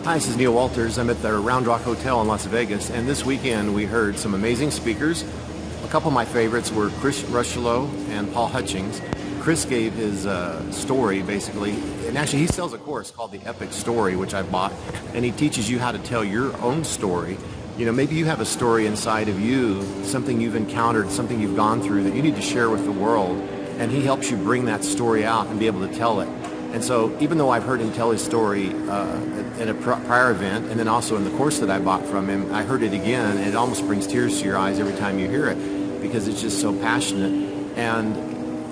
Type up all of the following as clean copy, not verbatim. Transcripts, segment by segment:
Hi, this is Neil Walters. I'm at the Round Rock Hotel in Las Vegas, and this weekend we heard some amazing speakers. A couple of my favorites were Chris Rushlow and Paul Hutchings. Chris gave his story, basically, and actually he sells a course called The Epic Story, which I bought, and he teaches you how to tell your own story. You know, maybe you have a story inside of you, something you've encountered, something you've gone through that you need to share with the world, and he helps you bring that story out and be able to tell it. And so even though I've heard him tell his story at a prior event, and then also in the course that I bought from him, I heard it again, and it almost brings tears to your eyes every time you hear it, because it's just so passionate. And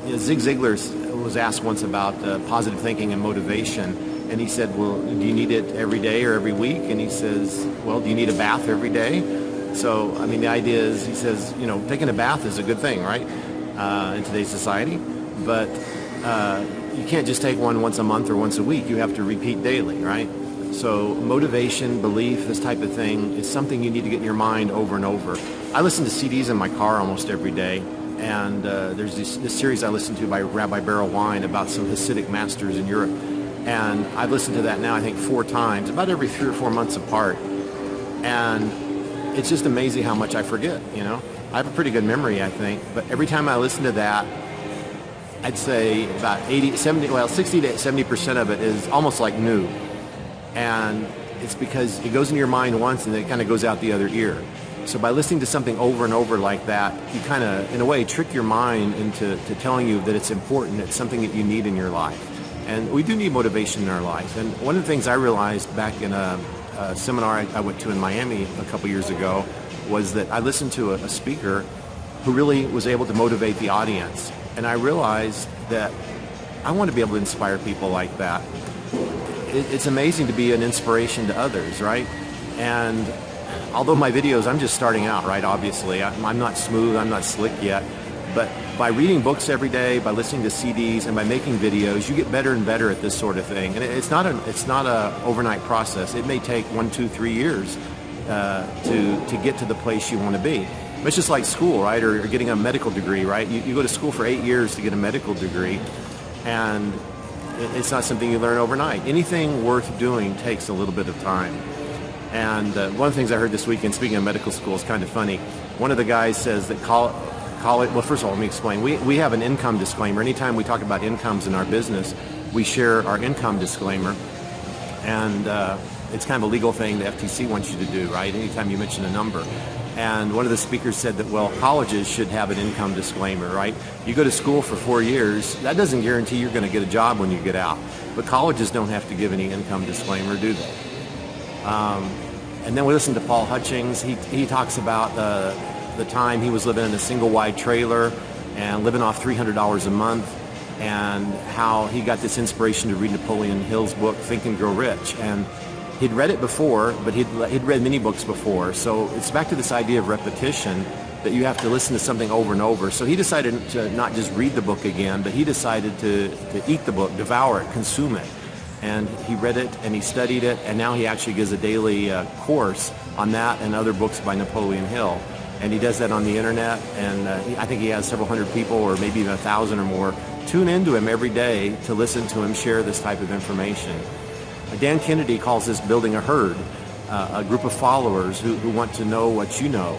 you know, Zig Ziglar was asked once about positive thinking and motivation, and he said, well, do you need it every day or every week? And he says, well, do you need a bath every day? So, I mean, the idea is, he says, you know, taking a bath is a good thing, right, in today's society, but you can't just take one once a month or once a week. You have to repeat daily, right? So motivation, belief, this type of thing is something you need to get in your mind over and over. I listen to CDs in my car almost every day, and there's this series I listen to by Rabbi Beryl Wine about some Hasidic masters in Europe, and I've listened to that now I think 4 times, about every 3 or 4 months apart, and it's just amazing how much I forget, you know? I have a pretty good memory, I think, but every time I listen to that, I'd say about 60 to 70% of it is almost like new. And it's because it goes into your mind once and then it kind of goes out the other ear. So by listening to something over and over like that, you kind of, in a way, trick your mind into telling you that it's important, it's something that you need in your life. And we do need motivation in our life. And one of the things I realized back in a seminar I went to in Miami a couple years ago was that I listened to a speaker who really was able to motivate the audience. And I realized that I want to be able to inspire people like that. It's amazing to be an inspiration to others, right? And although my videos, I'm just starting out, right? Obviously, I'm not smooth, I'm not slick yet. But by reading books every day, by listening to CDs, and by making videos, you get better and better at this sort of thing. And it's not a overnight process. It may take 1, 2, 3 years to get to the place you want to be. It's just like school, right, or getting a medical degree, right? You go to school for 8 years to get a medical degree, and it's not something you learn overnight. Anything worth doing takes a little bit of time. And one of the things I heard this weekend, speaking of medical school, is kind of funny. One of the guys says that college, well, first of all, let me explain. We have an income disclaimer. Anytime we talk about incomes in our business, we share our income disclaimer. And it's kind of a legal thing the FTC wants you to do, right? Anytime you mention a number. And one of the speakers said that, well, colleges should have an income disclaimer, right? You go to school for 4 years, that doesn't guarantee you're going to get a job when you get out. But colleges don't have to give any income disclaimer, do they? And then we listened to Paul Hutchings. He talks about the time he was living in a single wide trailer and living off $300 a month, and how he got this inspiration to read Napoleon Hill's book, Think and Grow Rich. And he'd read it before, but he'd read many books before. So it's back to this idea of repetition, that you have to listen to something over and over. So he decided to not just read the book again, but he decided to eat the book, devour it, consume it. And he read it and he studied it, and now he actually gives a daily course on that and other books by Napoleon Hill. And he does that on the internet, and I think he has several hundred people, or maybe even 1,000 or more, tune into him every day to listen to him share this type of information. Dan Kennedy calls this building a herd, a group of followers who want to know what you know.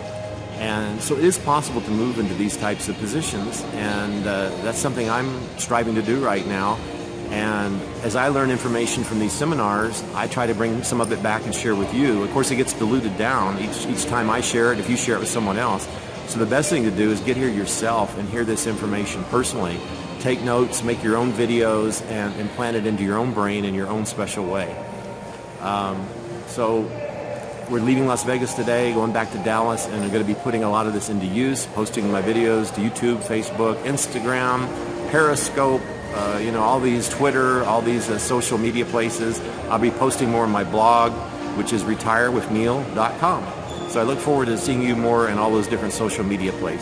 And so it is possible to move into these types of positions, and that's something I'm striving to do right now. And as I learn information from these seminars, I try to bring some of it back and share with you. Of course, it gets diluted down each time I share it, if you share it with someone else. So the best thing to do is get here yourself and hear this information personally. Take notes, make your own videos, and implant it into your own brain in your own special way. So we're leaving Las Vegas today, going back to Dallas, and I'm going to be putting a lot of this into use, posting my videos to YouTube, Facebook, Instagram, Periscope, all these Twitter, all these social media places. I'll be posting more on my blog, which is retirewithneil.com. So I look forward to seeing you more in all those different social media places.